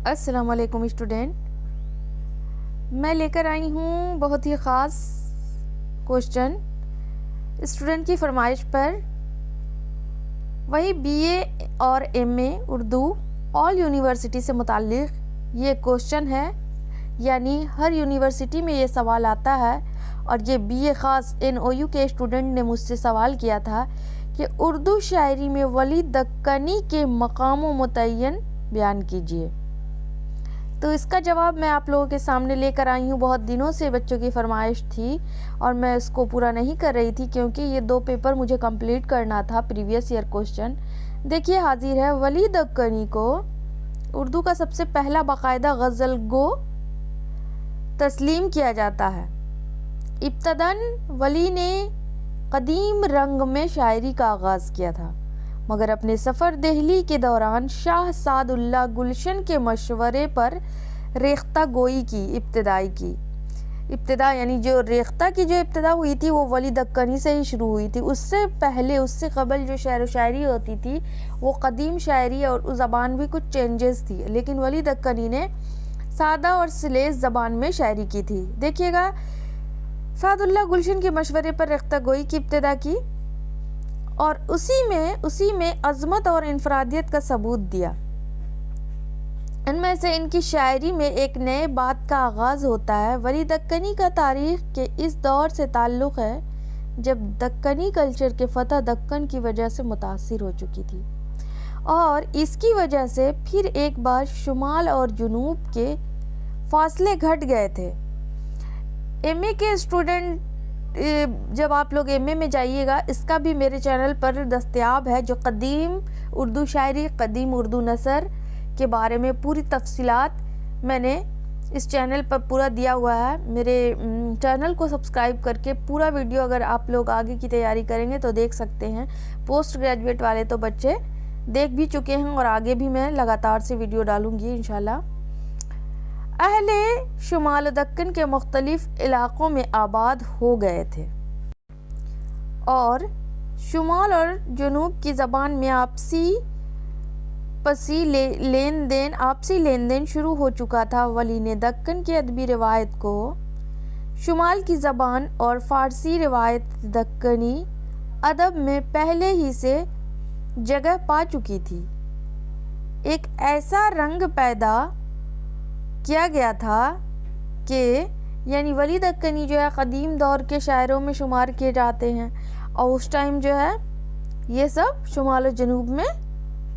السلام علیکم اسٹوڈنٹ، میں لے کر آئی ہوں بہت ہی خاص کوشچن اسٹوڈنٹ کی فرمائش پر۔ وہی بی اے اور ایم اے اردو آل یونیورسٹی سے متعلق یہ کوشچن ہے، یعنی ہر یونیورسٹی میں یہ سوال آتا ہے، اور یہ بی اے خاص NOU کے اسٹوڈنٹ نے مجھ سے سوال کیا تھا کہ اردو شاعری میں ولی دکنی کے مقام و متعین بیان کیجیے۔ تو اس کا جواب میں آپ لوگوں کے سامنے لے کر آئی ہوں۔ بہت دنوں سے بچوں کی فرمائش تھی اور میں اس کو پورا نہیں کر رہی تھی، کیونکہ یہ 2 پیپر مجھے کمپلیٹ کرنا تھا پریویس ایئر کوشچن۔ دیکھیے حاضر ہے، ولی دکنی کو اردو کا سب سے پہلا باقاعدہ غزل گو تسلیم کیا جاتا ہے۔ ابتداً ولی نے قدیم رنگ میں شاعری کا آغاز کیا تھا، مگر اپنے سفر دہلی کے دوران شاہ سعد اللہ گلشن کے مشورے پر ریختہ گوئی کی ابتدا یعنی جو ریختہ کی جو ابتدا ہوئی تھی وہ ولی دکنی سے ہی شروع ہوئی تھی۔ اس سے پہلے، اس سے قبل جو شعر و شاعری ہوتی تھی وہ قدیم شاعری اور اس زبان بھی کچھ چینجز تھی، لیکن ولی دکنی نے سادہ اور سلیس زبان میں شاعری کی تھی۔ دیکھیے گا، سعد اللہ گلشن کے مشورے پر ریختہ گوئی کی ابتدا کی اور اسی میں عظمت اور انفرادیت کا ثبوت دیا۔ ان میں سے ان کی شاعری میں ایک نئے بات کا آغاز ہوتا ہے۔ ولی دکنی کا تاریخ کے اس دور سے تعلق ہے جب دکنی کلچر کے فتح دکن کی وجہ سے متاثر ہو چکی تھی، اور اس کی وجہ سے پھر ایک بار شمال اور جنوب کے فاصلے گھٹ گئے تھے۔ ایم اے کے اسٹوڈنٹ، جب آپ لوگ ایم اے میں جائیے گا، اس کا بھی میرے چینل پر دستیاب ہے، جو قدیم اردو شاعری، قدیم اردو نثر کے بارے میں پوری تفصیلات میں نے اس چینل پر پورا دیا ہوا ہے۔ میرے چینل کو سبسکرائب کر کے پورا ویڈیو اگر آپ لوگ آگے کی تیاری کریں گے تو دیکھ سکتے ہیں۔ پوسٹ گریجویٹ والے تو بچے دیکھ بھی چکے ہیں، اور آگے بھی میں لگاتار سے ویڈیو ڈالوں گی انشاءاللہ۔ اہل شمال دکن کے مختلف علاقوں میں آباد ہو گئے تھے، اور شمال اور جنوب کی زبان میں آپسی لین دین شروع ہو چکا تھا۔ ولی نے دکن کی ادبی روایت کو شمال کی زبان اور فارسی روایت دکنی ادب میں پہلے ہی سے جگہ پا چکی تھی۔ ایک ایسا رنگ پیدا کیا گیا تھا کہ یعنی ولی دکنی جو ہے قدیم دور کے شاعروں میں شمار کیے جاتے ہیں، اور اس ٹائم جو ہے یہ سب شمال و جنوب میں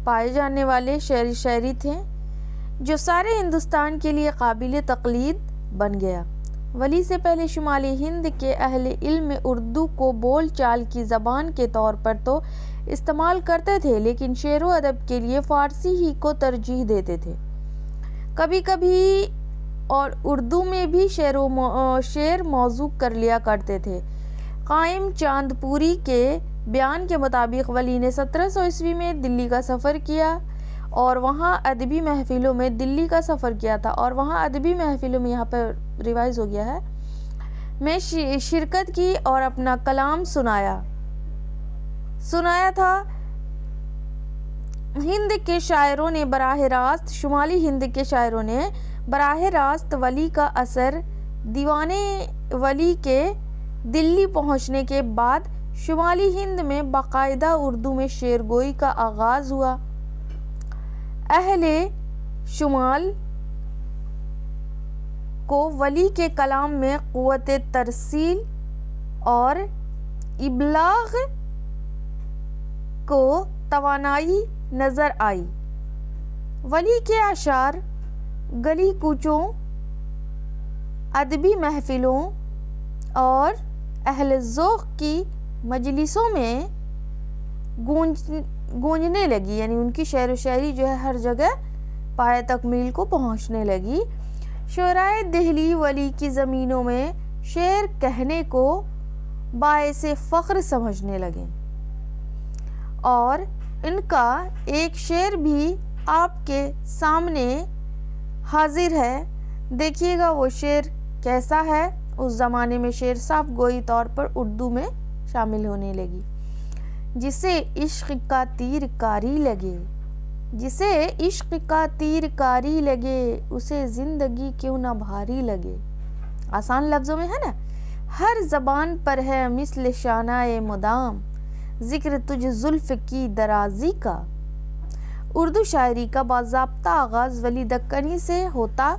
پائے جانے والے شاعری تھے، جو سارے ہندوستان کے لیے قابل تقلید بن گیا۔ ولی سے پہلے شمالی ہند کے اہل علم اردو کو بول چال کی زبان کے طور پر تو استعمال کرتے تھے، لیکن شعر و ادب کے لیے فارسی ہی کو ترجیح دیتے تھے۔ کبھی کبھی اور اردو میں بھی شعر موضوع کر لیا کرتے تھے۔ قائم چاند پوری کے بیان کے مطابق ولی نے 1700 عیسوی میں دلی کا سفر کیا اور وہاں ادبی محفلوں میں یہاں پر ریوائز ہو گیا ہے، میں شرکت کی اور اپنا کلام سنایا تھا۔ شمالی ہند کے شاعروں نے براہ راست ولی کا اثر دیوانے ولی کے دلی پہنچنے کے بعد شمالی ہند میں باقاعدہ اردو میں شعر گوئی کا آغاز ہوا۔ اہل شمال کو ولی کے کلام میں قوت ترسیل اور ابلاغ کو توانائی نظر آئی۔ ولی کے اشعار گلی کوچوں، ادبی محفلوں اور اہل ذوق کی مجلسوں میں گونجنے لگی، یعنی ان کی شعر و شاعری جو ہے ہر جگہ پایہ تکمیل کو پہنچنے لگی۔ شعرائے دہلی ولی کی زمینوں میں شعر کہنے کو باعث فخر سمجھنے لگے، اور ان کا ایک شعر بھی آپ کے سامنے حاضر ہے۔ دیکھیے گا وہ شعر کیسا ہے۔ اس زمانے میں شعر صاف گوئی طور پر اردو میں شامل ہونے لگی۔ جسے عشق کا تیر کاری لگے، جسے عشق کا تیر کاری لگے اسے زندگی کیوں نہ بھاری لگے. آسان لفظوں میں ہے نا. ہر زبان پر ہے مثل شانہ مدام ذکر تجھ زلف کی درازی کا. اردو شاعری کا باضابطہ آغاز ولی دکنی سے ہوتا.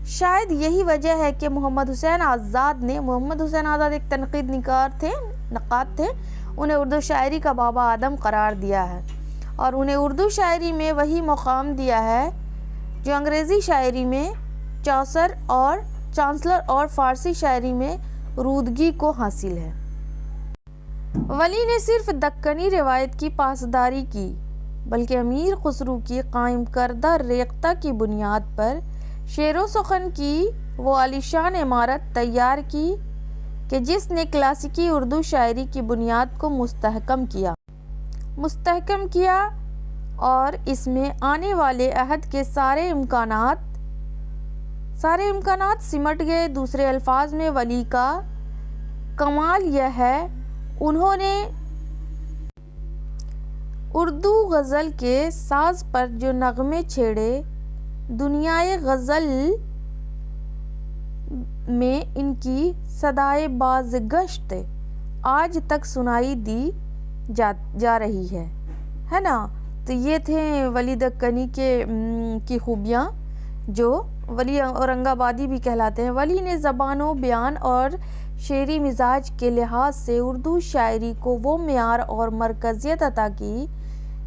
شاید یہی وجہ ہے کہ محمد حسین آزاد ایک تنقید نقاد تھے، انہیں اردو شاعری کا بابا آدم قرار دیا ہے اور انہیں اردو شاعری میں وہی مقام دیا ہے جو انگریزی شاعری میں چانسلر اور فارسی شاعری میں رودگی کو حاصل ہے. ولی نے صرف دکنی روایت کی پاسداری کی بلکہ امیر خسرو کی قائم کردہ ریختہ کی بنیاد پر شعر و سخن کی وہ عالیشان عمارت تیار کی کہ جس نے کلاسیکی اردو شاعری کی بنیاد کو مستحکم کیا اور اس میں آنے والے عہد کے سارے امکانات سمٹ گئے. دوسرے الفاظ میں ولی کا کمال یہ ہے انہوں نے اردو غزل کے ساز پر جو نغمے چھیڑے دنیائے غزل میں ان کی صدائے بازگشت آج تک سنائی دی جا رہی ہے نا. تو یہ تھے ولی دکنی کی خوبیاں جو ولی اورنگ آبادی بھی کہلاتے ہیں. ولی نے زبان و بیان اور شعری مزاج کے لحاظ سے اردو شاعری کو وہ معیار اور مرکزیت عطا کی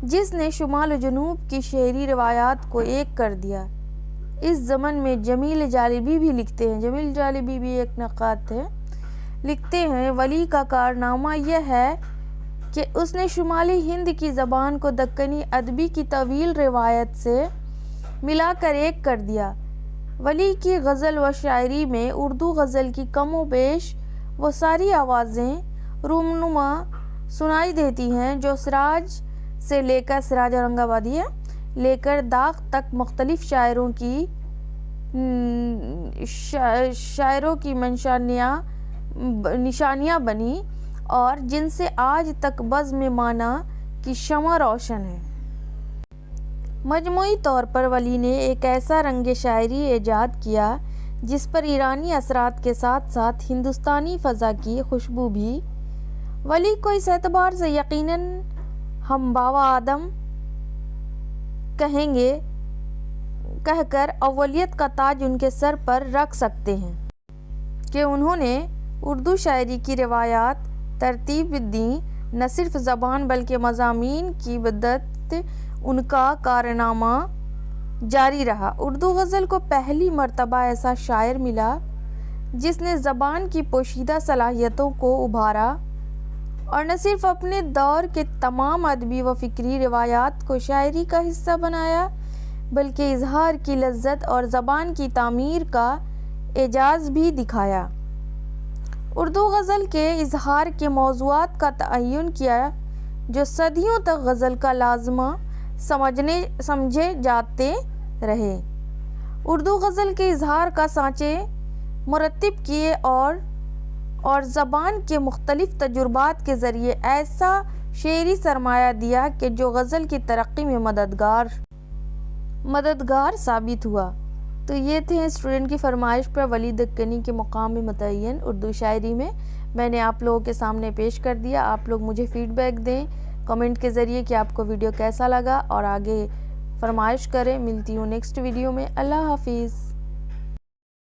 جس نے شمال و جنوب کی شعری روایات کو ایک کر دیا. اس زمن میں جمیل جالبی بھی لکھتے ہیں، جمیل جالبی بھی ایک نقاد تھے، لکھتے ہیں ولی کا کارنامہ یہ ہے کہ اس نے شمالی ہند کی زبان کو دکنی ادبی کی طویل روایت سے ملا کر ایک کر دیا. ولی کی غزل و شاعری میں اردو غزل کی کم و بیش وہ ساری آوازیں رونما سنائی دیتی ہیں جو سراج سے لے کر سراج اورنگ آبادی ہے لے کر داغ تک مختلف شاعروں کی نشانیاں بنی اور جن سے آج تک بزم معنی کی شمع روشن ہے. مجموعی طور پر ولی نے ایک ایسا رنگ شاعری ایجاد کیا جس پر ایرانی اثرات کے ساتھ ساتھ ہندوستانی فضا کی خوشبو بھی. ولی کو اس اعتبار سے یقیناً ہم بابا آدم کہہ کر اولیت کا تاج ان کے سر پر رکھ سکتے ہیں کہ انہوں نے اردو شاعری کی روایات ترتیب دی. نہ صرف زبان بلکہ مضامین کی بدت ان کا کارنامہ جاری رہا. اردو غزل کو پہلی مرتبہ ایسا شاعر ملا جس نے زبان کی پوشیدہ صلاحیتوں کو ابھارا اور نہ صرف اپنے دور کے تمام ادبی و فکری روایات کو شاعری کا حصہ بنایا بلکہ اظہار کی لذت اور زبان کی تعمیر کا اعجاز بھی دکھایا. اردو غزل کے اظہار کے موضوعات کا تعین کیا جو صدیوں تک غزل کا لازمہ سمجھے جاتے رہے. اردو غزل کے اظہار کا سانچے مرتب کیے اور زبان کے مختلف تجربات کے ذریعے ایسا شعری سرمایہ دیا کہ جو غزل کی ترقی میں مددگار ثابت ہوا. تو یہ تھے اسٹوڈنٹ کی فرمائش پر ولی دکنی کے مقام متعین اردو شاعری میں نے آپ لوگوں کے سامنے پیش کر دیا. آپ لوگ مجھے فیڈ بیک دیں کمنٹ کے ذریعے کہ آپ کو ویڈیو کیسا لگا اور آگے فرمائش کریں. ملتی ہوں نیکسٹ ویڈیو میں. اللہ حافظ.